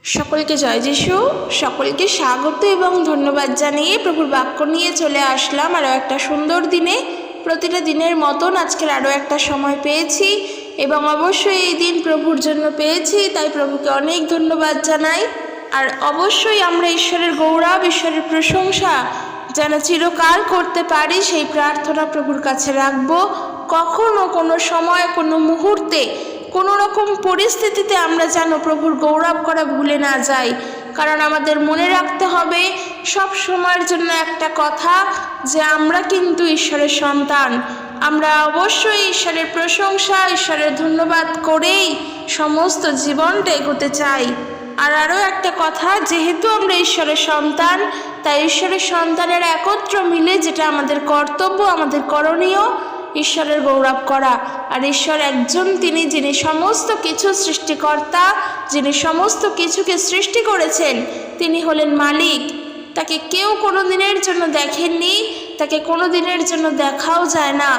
সকলকে জয় যিশু। সকলকে স্বাগত এবং ধন্যবাদ জানিয়ে প্রভুর বাক্য নিয়ে চলে আসলাম আরও একটা সুন্দর দিনে। প্রতিটা দিনের মতন আজকের আরও একটা সময় পেয়েছি এবং অবশ্যই এই দিন প্রভুর জন্য পেয়েছি, তাই প্রভুকে অনেক ধন্যবাদ জানাই। আর অবশ্যই আমরা ঈশ্বরের গৌরব, ঈশ্বরের প্রশংসা যেন চিরকাল করতে পারি সেই প্রার্থনা প্রভুর কাছে রাখবো। কখনো কোনো সময়, কোনো মুহূর্তে, কোনো রকম পরিস্থিতিতে আমরা যেন প্রভুর গৌরব করা ভুলে না যাই। কারণ আমাদের মনে রাখতে হবে সব সময়ের জন্য একটা কথা, যে আমরা কিন্তু ঈশ্বরের সন্তান। আমরা অবশ্যই ঈশ্বরের প্রশংসা, ঈশ্বরের ধন্যবাদ করেই সমস্ত জীবনটা এগোতে চাই। আর আরও একটা কথা, যেহেতু আমরা ঈশ্বরের সন্তান, তাই ঈশ্বরের সন্তানের একত্র মিলে যেটা আমাদের কর্তব্য, আমাদের করণীয়, ঈশ্বরের গৌরব করা। আর ঈশ্বর একজন, তিনি যিনি সমস্ত কিছু সৃষ্টিকর্তা, যিনি সমস্ত কিছুকে সৃষ্টি করেছেন, তিনি হলেন মালিক। তাকে কেউ কোনো দিনের জন্য দেখেননি, তাকে কোনো দিনের জন্য দেখাও যায় না।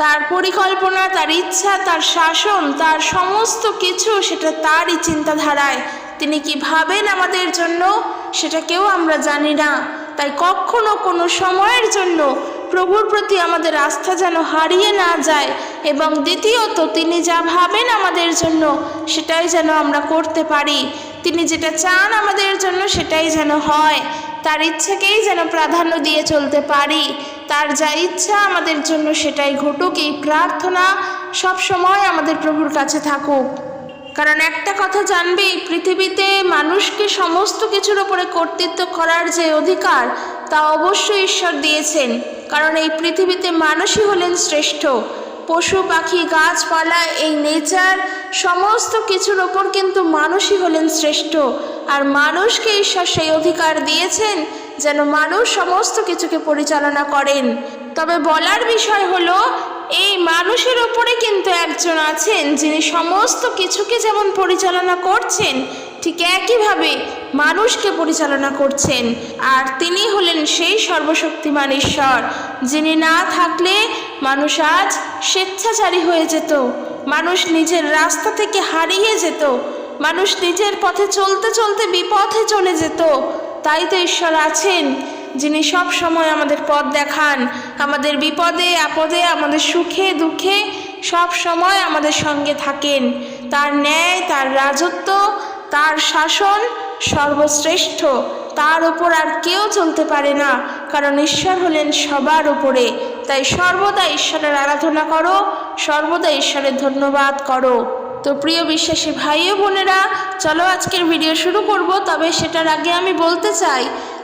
তার পরিকল্পনা, তার ইচ্ছা, তার শাসন, তার সমস্ত কিছু সেটা তারই চিন্তাধারায়। তিনি কি ভাবেন আমাদের জন্য সেটা কেউ আমরা জানি না। তাই কখনো কোনো সময়ের জন্য প্রভুর প্রতি আমাদের আস্থা যেন হারিয়ে না যায়, এবং দ্বিতীয়ত তিনি যা ভাবেন আমাদের জন্য সেটাই যেন আমরা করতে পারি। তিনি যেটা চান আমাদের জন্য সেটাই যেন হয়, তার ইচ্ছাকেই যেন প্রাধান্য দিয়ে চলতে পারি। তার যা ইচ্ছা আমাদের জন্য সেটাই ঘটুক, এই প্রার্থনা সব সময় আমাদের প্রভুর কাছে থাকুক। কারণ একটা কথা জানবে, পৃথিবীতে মানুষকে সমস্ত কিছুর ওপরে কর্তৃত্ব করার যে অধিকার, তা অবশ্যই ঈশ্বর দিয়েছেন। কারণ এই পৃথিবীতে মানুষই হলেন শ্রেষ্ঠ। পশু পাখি, গাছপালা, এই নেচার, সমস্ত কিছুর ওপর কিন্তু মানুষই হলেন শ্রেষ্ঠ। আর মানুষকে ঈশ্বর সেই অধিকার দিয়েছেন যেন মানুষ সমস্ত কিছুকে পরিচালনা করেন। তবে বলার বিষয় হলো, এই মানুষের ওপরে কিন্তু একজন আছেন যিনি সমস্ত কিছুকে যেমন পরিচালনা করছেন, ঠিক একইভাবে মানুষকে পরিচালনা করছেন। আর তিনি হলেন সেই সর্বশক্তিমান ঈশ্বর, যিনি না থাকলে মানুষ আজ স্বেচ্ছাচারী হয়ে যেত, মানুষ নিজের রাস্তা থেকে হারিয়ে যেত, মানুষ নিজের পথে চলতে চলতে বিপথে চলে যেত। তাই তো ঈশ্বর আছেন, যিনি সব সময় আমাদের পথ দেখান, আমাদের বিপদে আপদে, আমাদের সুখে দুঃখে সব সময় আমাদের সঙ্গে থাকেন। তার ন্যায়, তার রাজত্ব, তার শাসন সর্বশ্রেষ্ঠ, তার উপর আর কেউ চলতে পারে না। কারণ ঈশ্বর হলেন সবার উপরে। তাই সর্বদা ঈশ্বরের আরাধনা করো, সর্বদা ঈশ্বরের ধন্যবাদ করো। তো প্রিয় বিশ্বাসী ভাই ও বোনেরা, চলো আজকের ভিডিও শুরু করব। তবে সেটার আগে আমি বলতে চাই,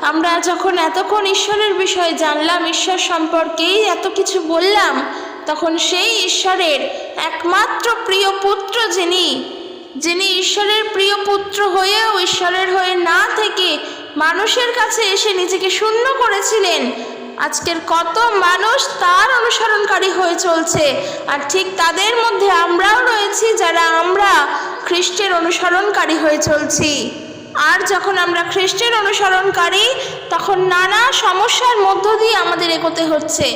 আমরা যখন এতক্ষণ ঈশ্বরের বিষয়ে জানলাম, ঈশ্বর সম্পর্কেই এত কিছু বললাম, তখন সেই ঈশ্বরের একমাত্র প্রিয় পুত্র, যিনি ঈশ্বরের প্রিয় পুত্র হয়েও ঈশ্বরের হয়ে না থেকে মানুষের কাছে এসে নিজেকে শূন্য করেছিলেন, আজকের কত মানুষ তার অনুসরণকারী হয়ে চলছে। আর ঠিক তাদের মধ্যে আমরাও রয়েছি, যারা আমরা খ্রিস্টের অনুসরণকারী হয়ে চলছি। আর যখন আমরা খ্রিস্টের অনুসরণকারী, তখন নানা সমস্যার মধ্য দিয়ে আমাদের এগোতে হচ্ছে,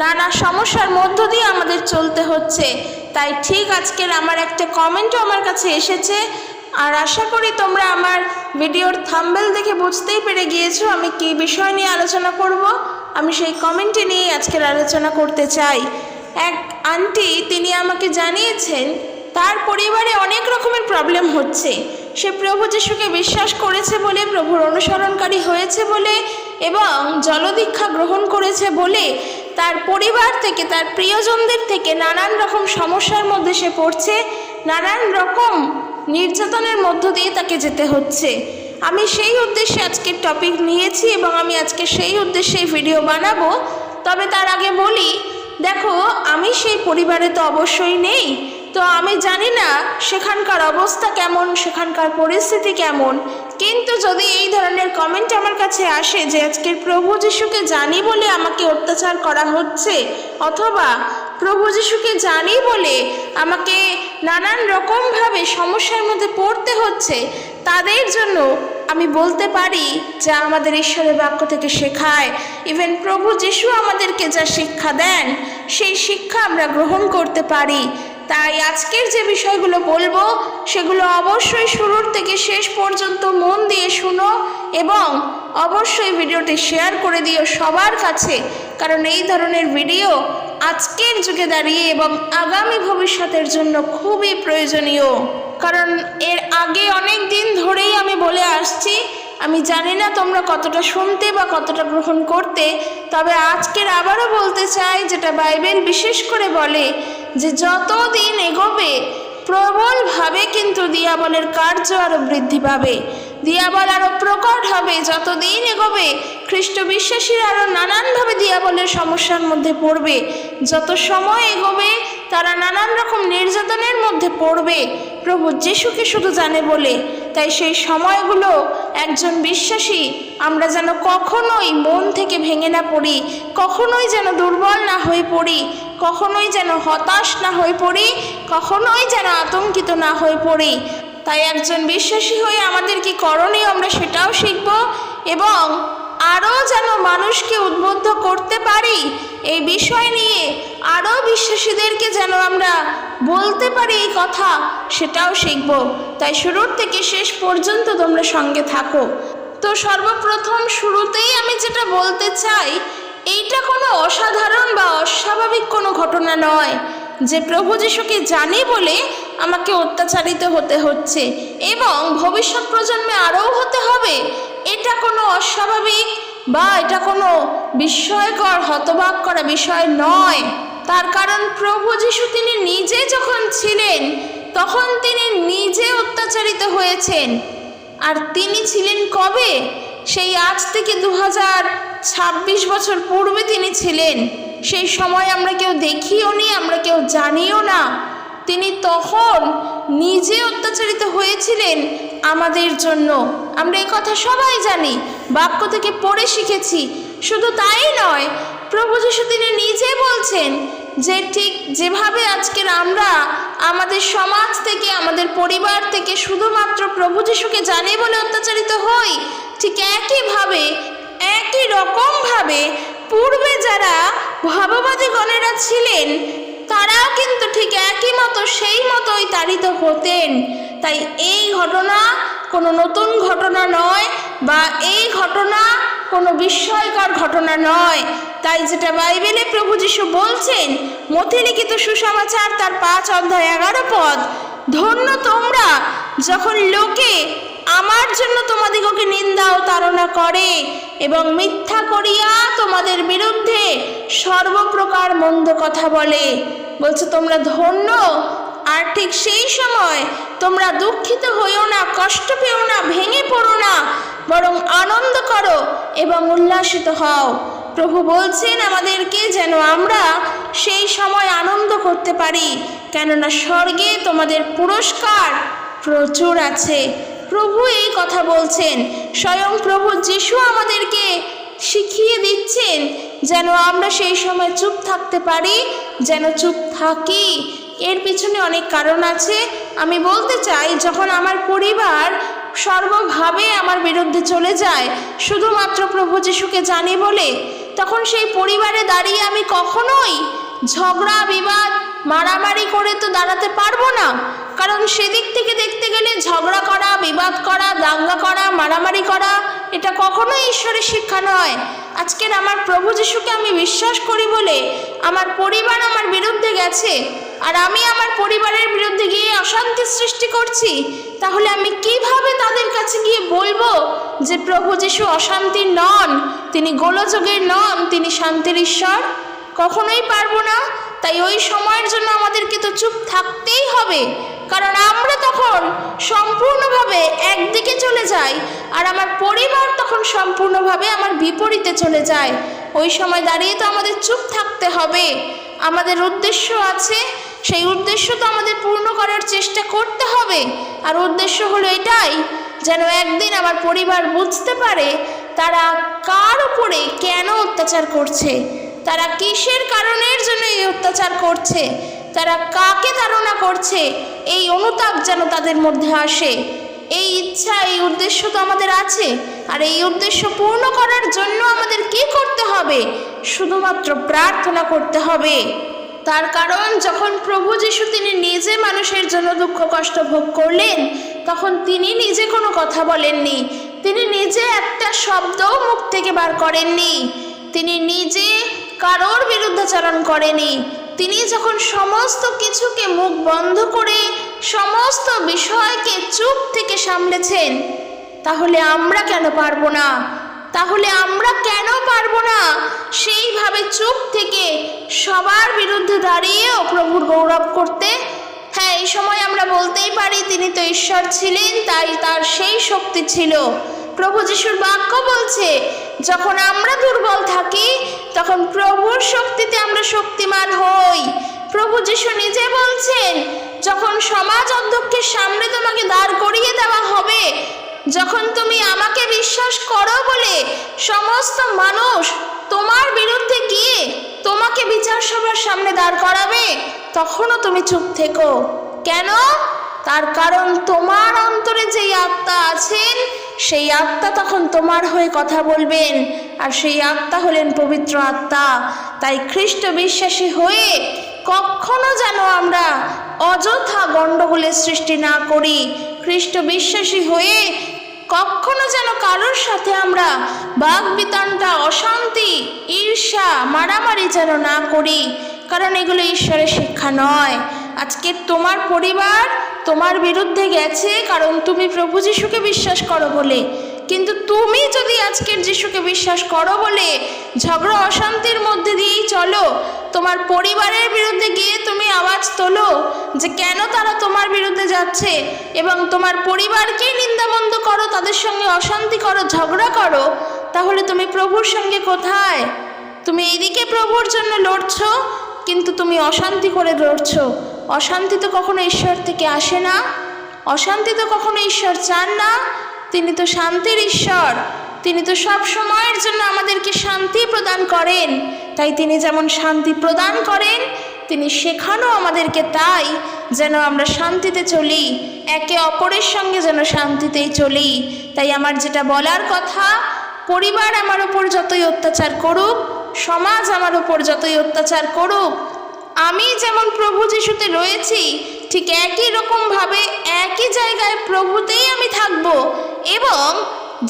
নানা সমস্যার মধ্য দিয়ে আমাদের চলতে হচ্ছে। তাই ঠিক আজকের আমার একটা কমেন্টও আমার কাছে এসেছে, আর আশা করি তোমরা আমার ভিডিওর থাম্বনেল দেখে বুঝতেই পেরে গিয়েছো আমি কী বিষয় নিয়ে আলোচনা করব। আমি সেই কমেন্টে নিয়ে আজকের আলোচনা করতে চাই। এক আন্টি, তিনি আমাকে জানিয়েছেন তার পরিবারে অনেক রকমের প্রবলেম হচ্ছে। সে প্রভু যিশুকে বিশ্বাস করেছে বলে, প্রভুর অনুসরণকারী হয়েছে বলে এবং জলদীক্ষা গ্রহণ করেছে বলে তার পরিবার থেকে, তার প্রিয়জনদের থেকে নানান রকম সমস্যার মধ্যে সে পড়ছে, নানান রকম নির্যাতনের মধ্য দিয়ে তাকে যেতে হচ্ছে। আমি সেই উদ্দেশ্যে আজকের টপিক নিয়েছি এবং আমি আজকে সেই উদ্দেশ্যে ভিডিও বানাবো। তবে তার আগে বলি, দেখো, আমি সেই পরিবারে তো অবশ্যই নেই, তো আমি জানি না সেখানকার অবস্থা কেমন, সেখানকার পরিস্থিতি কেমন। কিন্তু যদি এই ধরনের কমেন্ট আমার কাছে আসে যে আজকের প্রভু যিশুকে জানি বলে আমাকে অত্যাচার করা হচ্ছে, অথবা প্রভু যিশুকে জানি বলে আমাকে নানান রকমভাবে সমস্যার মধ্যে পড়তে হচ্ছে, তাদের জন্য আমি বলতে পারি যা আমাদের ঈশ্বরের বাক্য থেকে শেখায়, ইভেন প্রভু যিশু আমাদেরকে যা শিক্ষা দেন, সেই শিক্ষা আমরা গ্রহণ করতে পারি। তাই আজকের যে বিষয়গুলো বলবো সেগুলো অবশ্যই শুরুর থেকে শেষ পর্যন্ত মন দিয়ে শুনো এবং অবশ্যই ভিডিওটি শেয়ার করে দিও সবার কাছে, কারণ এই ধরনের ভিডিও আজকের যুগে দাঁড়িয়ে এবং আগামী ভবিষ্যতের জন্য খুবই প্রয়োজনীয়। কারণ এর আগে অনেক দিন ধরেই আমি বলে আসছি, আমি জানি না তোমরা কতটা শুনতে বা কতটা গ্রহণ করতে, তবে আজকের আবারও বলতে চাই, যেটা বাইবেল বিশেষ করে বলে যে যত দিন এগোবে প্রবলভাবে কিন্তু দিয়াবলের কার্য আরও বৃদ্ধি পাবে, দিয়াবল আরও প্রকট হবে। যতদিন এগোবে খ্রিস্ট বিশ্বাসীরা আরও নানানভাবে দিয়াবলের সমস্যার মধ্যে পড়বে, যত সময় এগোবে তারা নানান রকম নির্যাতনের মধ্যে পড়বে, প্রভু যিশুকে শুধু জানে বলে। তাই সেই সময়গুলো একজন বিশ্বাসী আমরা যেন কখনোই মন থেকে ভেঙে না পড়ি, কখনোই যেন দুর্বল না হয়ে পড়ি, কখনোই যেন হতাশ না হয়ে পড়ি, কখনোই যেন আতঙ্কিত না হয়ে পড়ি। তাই একজন বিশ্বাসী হয়ে আমাদের কি করণীয় আমরা সেটাও শিখব এবং আরও যেন মানুষকে উদ্বুদ্ধ করতে পারি এই বিষয় নিয়ে, আরও বিশ্বাসীদেরকে যেন আমরা বলতে পারি এই কথা, সেটাও শিখব। তাই শুরুর থেকে শেষ পর্যন্ত তোমরা সঙ্গে থাকো। তো সর্বপ্রথম শুরুতেই আমি যেটা বলতে চাই, এইটা কোনো অসাধারণ বা অস্বাভাবিক কোনো ঘটনা নয় যে প্রভু যিশুকে জানি বলে আমাকে অত্যাচারিত হতে হচ্ছে এবং ভবিষ্যৎ প্রজন্মে আরও হতে হবে। এটা কোনো অস্বাভাবিক বা এটা কোনো বিস্ময়কর হতবাক করা বিষয় নয়। তার কারণ প্রভু যিশু তিনি নিজে যখন ছিলেন তখন তিনি নিজে অত্যাচারিত হয়েছেন। আর তিনি ছিলেন কবে? সেই আজ থেকে 2026 বছর পূর্বে তিনি ছিলেন। সেই সময় আমরা কেউ দেখিও নি, আমরা কেউ জানিও না। তিনি তখন নিজে অত্যাচারিত হয়েছিলেন আমাদের জন্য। আমরা এই কথা সবাই জানি, বাক্য থেকে পড়ে শিখেছি। শুধু তাই নয়, প্রভু যিশু তিনি নিজে বলছেন যে ঠিক যেভাবে আজকের আমরা আমাদের সমাজ থেকে, আমাদের পরিবার থেকে শুধুমাত্র প্রভু যিশুকে জানি বলে অত্যাচারিত হই, ঠিক একইভাবে একই রকমভাবে পূর্বে যারা ভাববাদী গণেরা ছিলেন তারাও কিন্তু ঠিক একই মতো সেই মতোই তাড়িত হতেন। তাই এই ঘটনা কোনো নতুন ঘটনা নয় বা এই ঘটনা কোনো বিস্ময়কর ঘটনা নয়। তাই যেটা বাইবেলে প্রভু যিশু বলছেন, মথি লিখিত সুসমাচার তার 5 অধ্যায় 11 পদ, ধন্য তোমরা যখন লোকে আমার জন্য তোমাদিগকে নিন্দা ও তাড়না করে এবং মিথ্যা করিয়া তোমাদের বিরুদ্ধে সর্বপ্রকার মন্দ কথা বলে। বলছে তোমরা ধন্য। আর ঠিক সেই সময় তোমরা দুঃখিত হইও না, কষ্ট পেও না, ভেঙে পড়ো না, বরং আনন্দ করো এবং উল্লাসিত হও। প্রভু বলছেন আমাদেরকে যেন আমরা সেই সময় আনন্দ করতে পারি, কেননা স্বর্গে তোমাদের পুরস্কার প্রচুর আছে। প্রভু এই কথা বলছেন, স্বয়ং প্রভু যিশু আমাদেরকে শিখিয়ে দিচ্ছেন যেন আমরা সেই সময় চুপ থাকতে পারি, যেন চুপ থাকি। এর পিছনে অনেক কারণ আছে। আমি বলতে চাই, যখন আমার পরিবার সর্বভাবে আমার বিরুদ্ধে চলে যায় শুধুমাত্র প্রভু যিশুকে জানি বলে, তখন সেই পরিবারে দাঁড়িয়ে আমি কখনোই ঝগড়া বিবাদ মারামারি করে তো দাঁড়াতে পারবো না। কারণ সেদিক থেকে দেখতে গেলে ঝগড়া করা, বিবাদ করা, দাঙ্গা করা, মারামারি করা এটা কখনোই ঈশ্বরের শিক্ষা নয়। আজকের আমার প্রভু যিশুকে আমি বিশ্বাস করি বলে আমার পরিবার আমার বিরুদ্ধে গেছে আর আমি আমার পরিবারের বিরুদ্ধে গিয়ে অশান্তি সৃষ্টি করছি, তাহলে আমি কিভাবে তাদের কাছে গিয়ে বলবো যে প্রভু যিশু অশান্তির নন, তিনি গোলযোগের নন, তিনি শান্তির ঈশ্বর? কখনোই পারবো না। তাই ওই সময়ের জন্য আমাদেরকে তো চুপ থাকতেই হবে, কারণ আমরা তখন সম্পূর্ণভাবে একদিকে চলে যাই আর আমার পরিবার তখন সম্পূর্ণভাবে আমার বিপরীতে চলে যায়। ওই সময় দাঁড়িয়ে তো আমাদের চুপ থাকতে হবে। আমাদের উদ্দেশ্য আছে, সেই উদ্দেশ্য তো আমাদের পূর্ণ করার চেষ্টা করতে হবে। আর উদ্দেশ্য হলো এটাই, যেন একদিন আমার পরিবার বুঝতে পারে তারা কার উপরে কেন অত্যাচার করছে, তারা কিসের কারণের জন্য এই অত্যাচার করছে, তারা কাকে তাড়না করছে, এই অনুতাপ যেন তাদের মধ্যে আসে। এই ইচ্ছা, এই উদ্দেশ্য তো আমাদের আছে। আর এই উদ্দেশ্য পূর্ণ করার জন্য আমাদের কি করতে হবে? শুধুমাত্র প্রার্থনা করতে হবে। তার কারণ যখন প্রভু যিশু তিনি নিজে মানুষের জন্য দুঃখ কষ্ট ভোগ করলেন, তখন তিনি নিজে কোনো কথা বলেননি, তিনি নিজে একটা শব্দও মুখ থেকে বার করেননি, তিনি নিজে কারোর বিরুদ্ধাচরণ করেনি। তিনি যখন সমস্ত কিছুকে মুখ বন্ধ করে সমস্ত বিষয়কে চুপ থেকে সামলেছেন, তাহলে আমরা কেন পারবো না? তাহলে আমরা কেন পারবো না সেইভাবে চুপ থেকে সবার বিরুদ্ধে দাঁড়িয়েও প্রভুর গৌরব করতে? হ্যাঁ, এই সময় আমরা বলতেই পারি তিনি তো ঈশ্বর ছিলেন, তাই তার সেই শক্তি ছিল। প্রভু যিশুর বাক্য বলছে, যখন আমরা দুর্বল থাকি তখন প্রভুর শক্তিতে আমরা শক্তিমান হই। প্রভু যিশু নিজে বলছেন, যখন সমাজ অধ্যক্ষের সামনে তোমাকে দাঁড় করিয়ে দেওয়া হবে, যখন তুমি আমাকে বিশ্বাস করো বলে সমস্ত মানুষ তোমার বিরুদ্ধে গিয়ে তোমাকে বিচার সভার সামনে দাঁড় করাবে, তখনও তুমি চুপ থেকো। কেন? তার কারণ তোমার অন্তরে যেই আত্মা আছেন, সেই আত্মা তখন তোমার হয়ে কথা বলবেন, আর সেই আত্মা হলেন পবিত্র আত্মা। তাই খ্রিস্ট বিশ্বাসী হয়ে কখনো যেন আমরা অযথা গণ্ডগোলের সৃষ্টি না করি। খ্রিস্ট বিশ্বাসী হয়ে কখনো যেন কারোর সাথে আমরা বাগবিতণ্ডা, অশান্তি, ঈর্ষা, মারামারি যেন না করি, কারণ এগুলো ঈশ্বরের শিক্ষা নয়। আজকে তোমার পরিবার তোমার বিরুদ্ধে গেছে কারণ তুমি প্রভু যিশুকে বিশ্বাস করো বলে, কিন্তু তুমি যদি আজকের যিশুকে বিশ্বাস করো বলে ঝগড়া অশান্তির মধ্যে দিয়েই চলো, তোমার পরিবারের বিরুদ্ধে গিয়ে তুমি আওয়াজ তোলো যে কেন তারা তোমার বিরুদ্ধে যাচ্ছে, এবং তোমার পরিবারকেই নিন্দামন্দ করো, তাদের সঙ্গে অশান্তি করো, ঝগড়া করো, তাহলে তুমি প্রভুর সঙ্গে কোথায়? তুমি এইদিকে প্রভুর জন্য লড়ছো, কিন্তু তুমি অশান্তি করে লড়ছো। অশান্তি তো কখনো ঈশ্বর থেকে আসে না, অশান্তি তো কখনো ঈশ্বর চান না। তিনি তো শান্তির ঈশ্বর, তিনি তো সব সময়ের জন্য আমাদেরকে শান্তি প্রদান করেন। তাই তিনি যেমন শান্তি প্রদান করেন, তিনি শেখানো আমাদেরকে তাই যেন আমরা শান্তিতে চলি, একে অপরের সঙ্গে যেন শান্তিতেই চলি। তাই আমার যেটা বলার কথা, পরিবার আমার উপর যতই অত্যাচার করুক, সমাজ আমার উপর যতই অত্যাচার করুক, আমি যেমন প্রভু যিশুতে রয়েছি ঠিক একই রকমভাবে একই জায়গায় প্রভুতেই আমি থাকব, এবং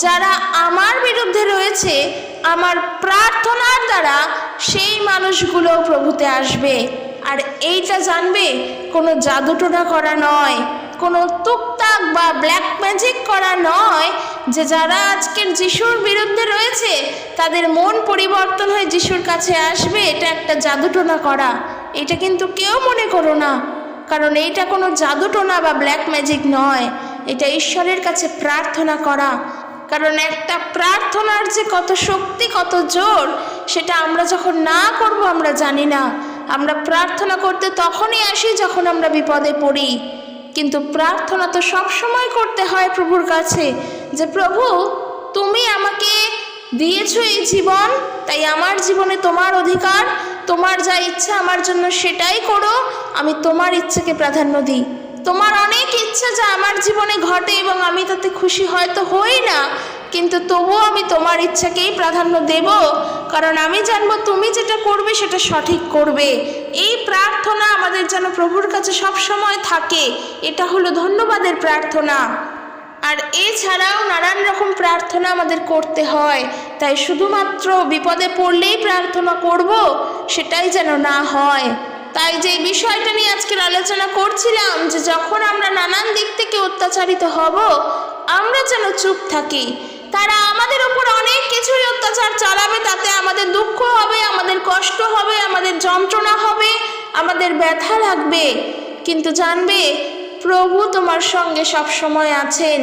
যারা আমার বিরুদ্ধে রয়েছে আমার প্রার্থনার দ্বারা সেই মানুষগুলো প্রভুতে আসবে। আর এইটা জানবে কোনো জাদুটোনা করা নয়, কোনো টুকটাক বা ব্ল্যাক ম্যাজিক করা নয়, যে যারা আজকের যিশুর বিরুদ্ধে রয়েছে তাদের মন পরিবর্তন হয়ে যিশুর কাছে আসবে, এটা একটা জাদুটোনা করা। এটা কিন্তু কেউ মনে করো না, কারণ এইটা কোনো জাদুটোনা বা ব্ল্যাক ম্যাজিক নয়, এটা ঈশ্বরের কাছে প্রার্থনা করা। কারণ একটা প্রার্থনার যে কত শক্তি, কত জোর, সেটা আমরা যখন না করব আমরা জানি না। আমরা প্রার্থনা করতে তখনই আসি যখন আমরা বিপদে পড়ি, কিন্তু প্রার্থনা তো সব সময় করতে হয় প্রভুর কাছে, যে প্রভু তুমি আমাকে দিয়েছো এই জীবন, তাই আমার জীবনে তোমার অধিকার, তোমার যা ইচ্ছা আমার জন্য সেটাই করো, আমি তোমার ইচ্ছাকে প্রাধান্য দিই। তোমার অনেক ইচ্ছা যা আমার জীবনে ঘটে এবং আমি তাতে খুশি হয়তো হই না, কিন্তু তবুও আমি তোমার ইচ্ছাকেই প্রাধান্য দেব, কারণ আমি জানবো তুমি যেটা করবে সেটা সঠিক করবে। এই প্রার্থনা আমাদের যেন প্রভুর কাছে সব সময় থাকে, এটা হলো ধন্যবাদের প্রার্থনা। আর এছাড়াও নানান রকম প্রার্থনা আমাদের করতে হয়, তাই শুধুমাত্র বিপদে পড়লেই প্রার্থনা করব সেটাই যেন না হয়। তাই যে বিষয়টা নিয়ে আজকের আলোচনা করছিলাম, যে যখন আমরা নানান দিক থেকে অত্যাচারিত হব আমরা যেন চুপ থাকি। তারা আমাদের উপর অনেক কিছুই অত্যাচার চালাবে, তাতে আমাদের দুঃখ হবে, আমাদের কষ্ট হবে, আমাদের যন্ত্রণা হবে, আমাদের ব্যথা লাগবে, কিন্তু জানবে প্রভু তোমার সঙ্গে সব সময় আছেন।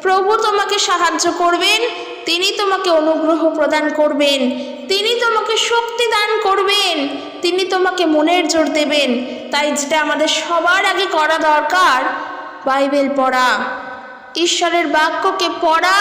প্রভু তোমাকে সাহায্য করবেন, তিনি তোমাকে অনুগ্রহ প্রদান করবেন, তিনি তোমাকে শক্তি দান করবেন, তিনি তোমাকে মনের জোর দেবেন। তাই যেটা আমাদের সবার আগে করা দরকার, বাইবেল পড়া, ঈশ্বরের বাক্যকে পড়া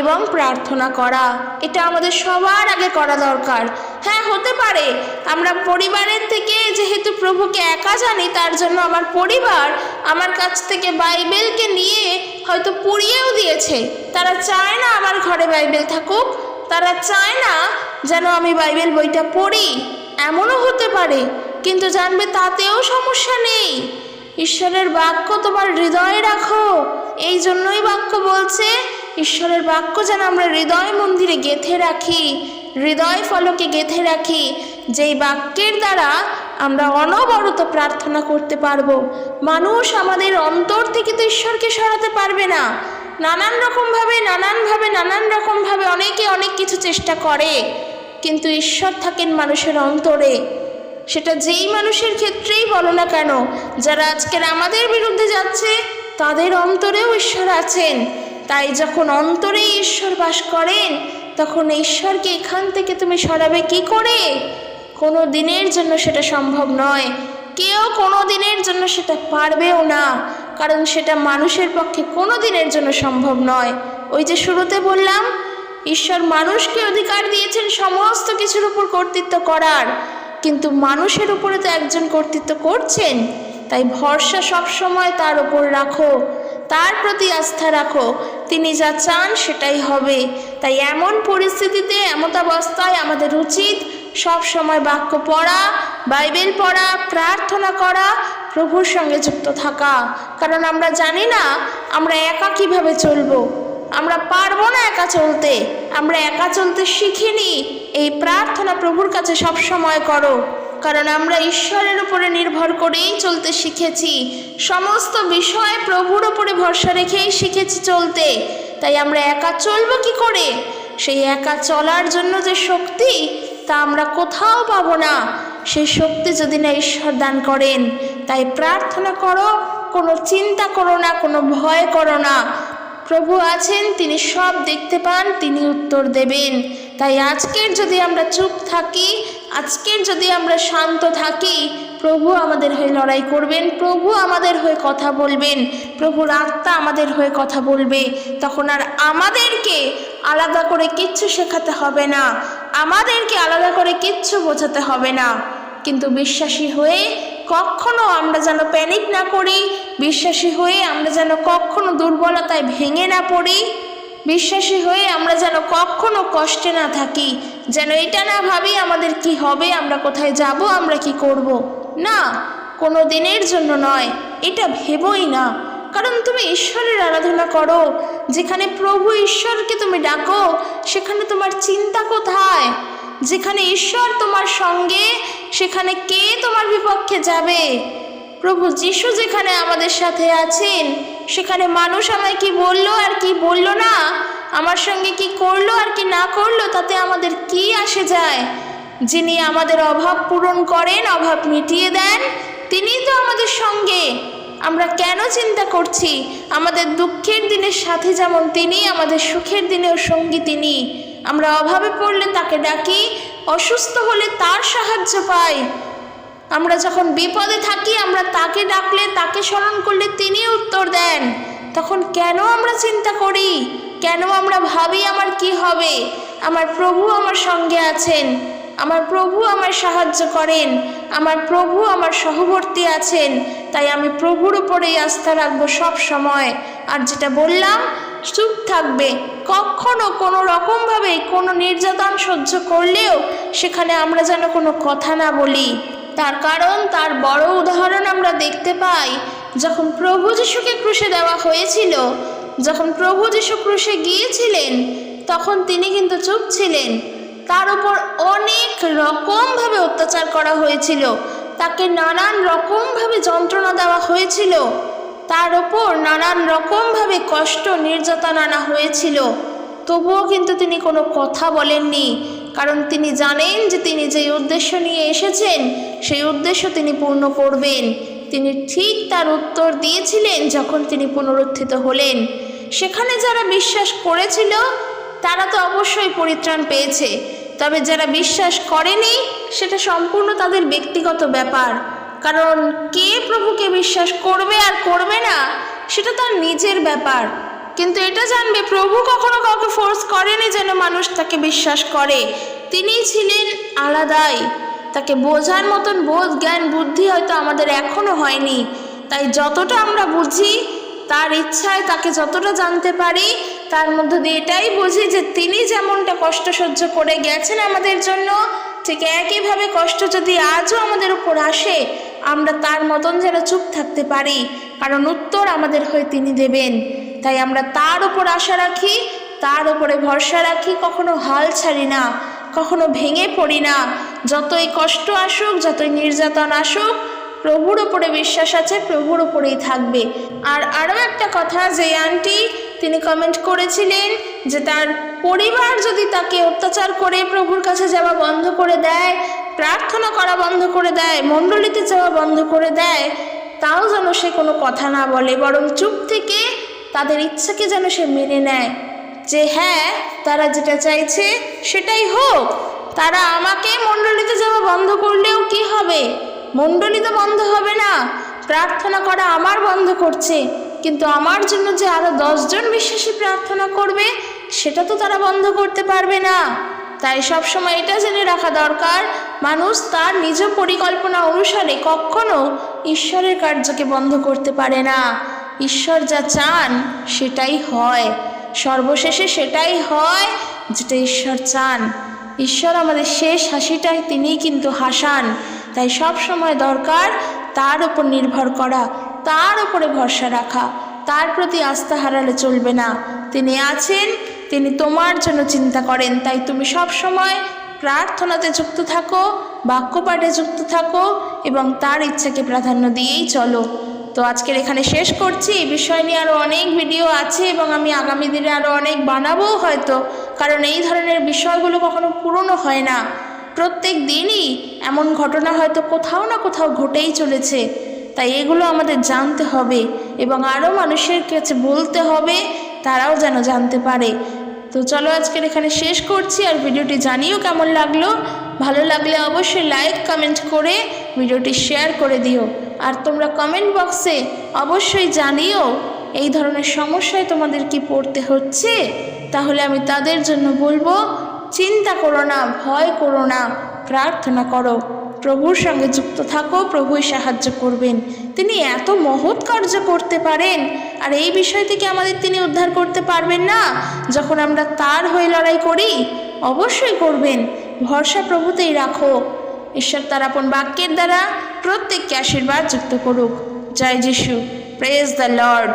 এবং প্রার্থনা করা, এটা আমাদের সবার আগে করা দরকার। হ্যাঁ, হতে পারে আমরা পরিবারের থেকে যেহেতু প্রভুকে একা জানি, তার জন্য আমার পরিবার আমার কাছ থেকে বাইবেলকে নিয়ে হয়তো পুড়িয়েও দিয়েছে। তারা চায় না আমার ঘরে বাইবেল থাকুক, তারা চায় না যেন আমি বাইবেল বইটা পড়ি, এমনও হতে পারে। কিন্তু জানবে তাতেও সমস্যা নেই। ঈশ্বরের বাক্য তোমার হৃদয়ে রাখো। এই জন্যই বাক্য বলছে ঈশ্বরের বাক্য যেন আমরা হৃদয় মন্দিরে গেঁথে রাখি, হৃদয় ফলকে গেঁথে রাখি, যেই বাক্যের দ্বারা আমরা অনবরত প্রার্থনা করতে পারবো। মানুষ আমাদের অন্তর থেকে তো ঈশ্বরকে সরাতে পারবে না। নানান রকমভাবে অনেকে অনেক কিছু চেষ্টা করে, কিন্তু ঈশ্বর থাকেন মানুষের অন্তরে। সেটা যেই মানুষের ক্ষেত্রেই বলো না কেন, যারা আজকের আমাদের বিরুদ্ধে যাচ্ছে তাদের অন্তরেও ঈশ্বর আছেন। তাই যখন অন্তরেই ঈশ্বর বাস করেন, তখন ঈশ্বরকে এখান থেকে তুমি সরাবে কি করে? কোনো দিনের জন্য সেটা সম্ভব নয়। কেউ কোনো দিনের জন্য সেটা পারবেও না, কারণ সেটা মানুষের পক্ষে কোনো দিনের জন্য সম্ভব নয়। ওই যে শুরুতে বললাম, ঈশ্বর মানুষকে অধিকার দিয়েছেন সমস্ত কিছুর উপর কর্তৃত্ব করার, কিন্তু মানুষের উপরে তো একজন কর্তৃত্ব করছেন। তাই ভরসা সবসময় তার উপর রাখো, তার প্রতি আস্থা রাখো। তিনি যা চান সেটাই হবে। তাই এমন পরিস্থিতিতে, এমতাবস্থায় আমাদের উচিত সব সময় বাক্য পড়া, বাইবেল পড়া, প্রার্থনা করা, প্রভুর সঙ্গে যুক্ত থাকা। কারণ আমরা জানি না আমরা একা কিভাবে চলবো। আমরা পারবো না একা চলতে, আমরা একা চলতে শিখিনি। এই প্রার্থনা প্রভুর কাছে সব সময় করো, কারণ আমরা ঈশ্বরের উপরে নির্ভর করেই চলতে শিখেছি। সমস্ত বিষয় প্রভুর উপরে ভরসা রেখেই শিখেছি চলতে। তাই আমরা একা চলবো কি করে? সেই একা চলার জন্য যে শক্তি, তা আমরা কোথাও পাবো না। সেই শক্তি যদি না ঈশ্বর দান করেন। তাই প্রার্থনা করো, কোনো চিন্তা করো না, কোনো ভয় করো না। প্রভু আছেন, তিনি সব দেখতে পান, তিনি উত্তর দেবেন। তাই আজকের যদি আমরা চুপ থাকি, আজকের যদি আমরা শান্ত থাকি, প্রভু আমাদের হয়ে লড়াই করবেন, প্রভু আমাদের হয়ে কথা বলবেন, প্রভুর আত্মা আমাদের হয়ে কথা বলবে। তখন আর আমাদেরকে আলাদা করে কিচ্ছু শেখাতে হবে না, আমাদেরকে আলাদা করে কিচ্ছু বোঝাতে হবে না। কিন্তু বিশ্বাসী হয়ে কখনো আমরা যেন প্যানিক না করি, বিশ্বাসী হয়ে আমরা যেন কখনো দুর্বলতায় ভেঙে না পড়ি, বিশ্বাসী হয়ে আমরা যেন কখনো কষ্টে না থাকি, যেন এটা না ভাবি আমাদের কি হবে, আমরা কোথায় যাব, আমরা কি করব। না, কোনো দিনের জন্য নয়, এটা ভেবোই না। কারণ তুমি ঈশ্বরের আরাধনা করো, যেখানে প্রভু ঈশ্বরকে তুমি ডাকো, সেখানে তোমার চিন্তা কোথায়? যেখানে ঈশ্বর তোমার সঙ্গে, সেখানে কে তোমার বিপক্ষে যাবে? প্রভু যিশু যেখানে আমাদের সাথে আছেন, সেখানে মানুষ আমায় কি বললো আর কি বললো না, আমার সঙ্গে কি করলো আর কি না করলো, তাতে আমাদের কি আসে যায়? যিনি আমাদের অভাব পূরণ করেন, অভাব মিটিয়ে দেন, তিনিই তো আমাদের সঙ্গে। আমরা কেন চিন্তা করছি? আমাদের দুঃখের দিনের সাথে যেমন তিনি, আমাদের সুখের দিনেও সঙ্গী তিনি। আমরা অভাবে পড়লে তাকে ডাকি, অসুস্থ হলে তার সাহায্য পাই। আমরা যখন বিপদে থাকি, আমরা তাকে ডাকলে, তাকে স্মরণ করলে তিনি উত্তর দেন। তখন কেন আমরা চিন্তা করি? কেন আমরা ভাবি আমার কি হবে? আমার প্রভু আমার সঙ্গে আছেন, আমার প্রভু আমার সাহায্য করেন, আমার প্রভু আমার সহবর্তী আছেন। তাই আমি প্রভুর উপরেই আস্থা রাখবো সব সময়। আর যেটা বললাম, চুপ থাকবে। কখনো কোনো রকমভাবে কোনো নির্যাতন সহ্য করলেও সেখানে আমরা যেন কোনো কথা না বলি। তার কারণ, তার বড় উদাহরণ আমরা দেখতে পাই যখন প্রভু যিশুকে ক্রুশে দেওয়া হয়েছিল। যখন প্রভু যিশু ক্রুশে গিয়েছিলেন, তখন তিনি কিন্তু চুপ ছিলেন। তার উপর অনেক রকমভাবে অত্যাচার করা হয়েছিল, তাকে নানান রকমভাবে যন্ত্রণা দেওয়া হয়েছিল, তার ওপর নানান রকমভাবে কষ্ট নির্যাতন আনা হয়েছিল। তবুও কিন্তু তিনি কোনো কথা বলেননি, কারণ তিনি জানেন যে তিনি যেই উদ্দেশ্য নিয়ে এসেছেন, সেই উদ্দেশ্য তিনি পূর্ণ করবেন। তিনি ঠিক তার উত্তর দিয়েছিলেন যখন তিনি পুনরুত্থিত হলেন। সেখানে যারা বিশ্বাস করেছিল তারা তো অবশ্যই পরিত্রাণ পেয়েছে, তবে যারা বিশ্বাস করেনি সেটা সম্পূর্ণ তাদের ব্যক্তিগত ব্যাপার। কারণ কে প্রভুকে বিশ্বাস করবে আর করবে না, সেটা তার নিজের ব্যাপার। কিন্তু এটা জানবে, প্রভু কখনো কাউকে ফোর্স করেনি যেন মানুষ তাকে বিশ্বাস করে। তিনি ছিলেন আলাদাই, তাকে বোঝার মতন বোধ, জ্ঞান, বুদ্ধি হয়তো আমাদের এখনো হয়নি। তাই যতটা আমরা বুঝি, তার ইচ্ছায় তাকে যতটা জানতে পারি, তার মধ্য দিয়ে এটাই বুঝি যে তিনি যেমনটা কষ্ট সহ্য করে গেছেন আমাদের জন্য, ঠিক একইভাবে কষ্ট যদি আজও আমাদের উপর আসে, আমরা তার মতন যেন চুপ থাকতে পারি, কারণ উত্তর আমাদের হয়ে তিনি দেবেন। তাই আমরা তার উপর আশা রাখি, তার উপরে ভরসা রাখি, কখনো হাল ছাড়ি না, কখনো ভেঙে পড়ি না। যতই কষ্ট আসুক, যতই নির্যাতন আসুক, প্রভুর ওপরে বিশ্বাস আছে, প্রভুর ওপরেই থাকবে। আর আরও একটা কথা, যে আন্টি তিনি কমেন্ট করেছিলেন যে তার পরিবার যদি তাকে অত্যাচার করে প্রভুর কাছে যাওয়া বন্ধ করে দেয়, প্রার্থনা করা বন্ধ করে দেয়, মণ্ডলীতে যাওয়া বন্ধ করে দেয়, তাও যেন সে কোনো কথা না বলে, বরং চুপ থেকে তাদের ইচ্ছাকে যেন সে মেনে নেয়, যে হ্যাঁ তারা যেটা চাইছে সেটাই হোক। তারা আমাকে মণ্ডলীতে যাওয়া বন্ধ করলেও কি হবে? মণ্ডলী তো বন্ধ হবে না, প্রার্থনা করা আমার বন্ধ করছে, কিন্তু আমার জন্য যে আরও 10 জন বিশ্বাসী প্রার্থনা করবে সেটা তো তারা বন্ধ করতে পারবে না। তাই সবসময় এটা জেনে রাখা দরকার, মানুষ তার নিজ পরিকল্পনা অনুসারে কখনো ঈশ্বরের কার্যকে বন্ধ করতে পারে না। ঈশ্বর যা চান সেটাই হয়, সর্বশেষে সেটাই হয় যেটা ঈশ্বর চান। ঈশ্বর আমাদের শেষ হাসিটাই তিনিই কিন্তু হাসান। তাই সব সময় দরকার তার উপর নির্ভর করা, তার উপরে ভরসা রাখা, তার প্রতি আস্থা হারালে চলবে না। তিনি আছেন, তিনি তোমার জন্য চিন্তা করেন। তাই তুমি সব সময় প্রার্থনাতে যুক্ত থাকো, বাক্যপাঠে যুক্ত থাকো এবং তার ইচ্ছাকে প্রাধান্য দিয়েই চলো। তো আজকের এখানে শেষ করছি। এই বিষয় নিয়ে আরও অনেক ভিডিও আছে এবং আমি আগামী দিনে আরও অনেক বানাবো হয়তো, কারণ এই ধরনের বিষয়গুলো কখনো পুরনো হয় না। প্রত্যেক দিনই এমন ঘটনা হয়তো কোথাও না কোথাও ঘটেই চলেছে। তাই এগুলো আমাদের জানতে হবে এবং আরও মানুষের কাছে বলতে হবে, তারাও যেন জানতে পারে। তো চলো আজকের এখানে শেষ করছি। আর ভিডিওটি জানিও কেমন লাগলো। ভালো লাগলে অবশ্যই লাইক কমেন্ট করে ভিডিওটি শেয়ার করে দিও। আর তোমরা কমেন্ট বক্সে অবশ্যই জানিও এই ধরনের সমস্যায় তোমাদের কি পড়তে হচ্ছে, তাহলে আমি তাদের জন্য বলবো চিন্তা করো না, ভয় করো না, প্রার্থনা করো, প্রভুর সঙ্গে যুক্ত থাকো, প্রভুই সাহায্য করবেন। তিনি এত মহৎ কার্য করতে পারেন, আর এই বিষয় থেকে আমাদের তিনি উদ্ধার করতে পারবেন না যখন আমরা তার হয়ে লড়াই করি? অবশ্যই করবেন। ভরসা প্রভুতেই রাখো। ঈশ্বর তার আপন বাক্যের দ্বারা প্রত্যেককে আশীর্বাদ যুক্ত করুক। জয় যিশু। Praise the Lord.